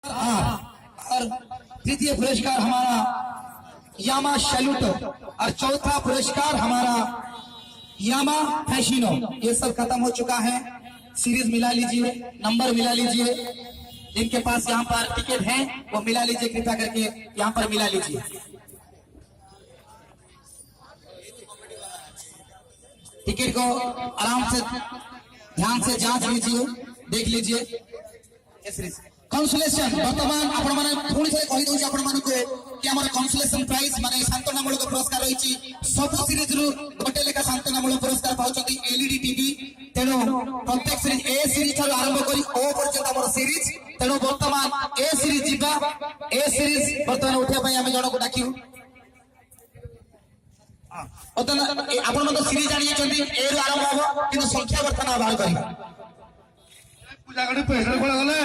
और तृतीय पुरस्कार हमारा यामा सैल्यूट और चौथा पुरस्कार हमारा यामा फैशिनो। ये सब खत्म हो चुका है। सीरीज मिला लीजिए, नंबर मिला लीजिए, जिनके पास यहाँ पर टिकट है वो मिला लीजिए, कृपया करके यहाँ पर मिला लीजिए। टिकट को आराम से ध्यान से जांच लीजिए, देख लीजिए। कन्सोलेशन वर्तमान आपण माने पुणी से कहि दउछि आपण माने को कि हमर कन्सोलेशन प्राइज माने सांत्वनामूलक पुरस्कार रहिछि। सब सीरीज रु गोटे लेखा सांत्वनामूलक पुरस्कार पाउछथि एलईडी टीवी। तेनो प्रत्येक सीरीज ए सीरीज थार आरंभ करी ओ पर्यंत हमर सीरीज। तेनो वर्तमान ए सीरीज जिबा, ए सीरीज वर्तमान उठिया पई हम जण को डाकिउ। ओतन आपण मन सीरीज आनी छथि ए रु आरंभ हो, किंतु संख्या वर्तमान बाहर करी पूजा गडी पैसा कोला गले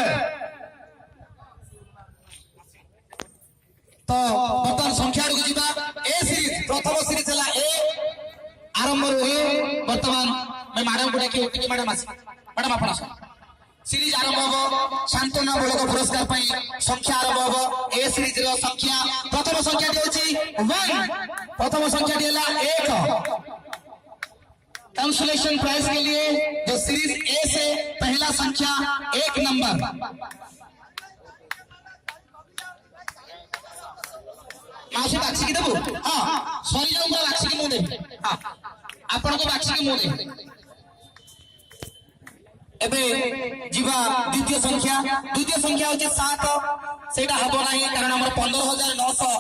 तो बर्तमान संख्या ए सीरीज प्रथम सीरीज है ए आरंभ ए वर्तमान मैं मैडम को डाकी ओटीके मैडम आसी मैडम आपण सीरीज आरंभ हो। सांत्वनामूलक पुरस्कार पई संख्या आरंभ हो। ए सीरीज रो संख्या प्रथम संख्या देउची 1, प्रथम संख्या देला 1। कंसोलेशन प्राइज के लिए जो सीरीज ए से पहला संख्या 1 नंबर माउसी बाक्सी की देबो। हां सॉरी जाऊ मोर बाक्सी की मु दे। हां आपण को बाक्सी की मु दे। एबे जीवा द्वितीय संख्या होचे 7। सेटा हबो नाही कारण हमर 15900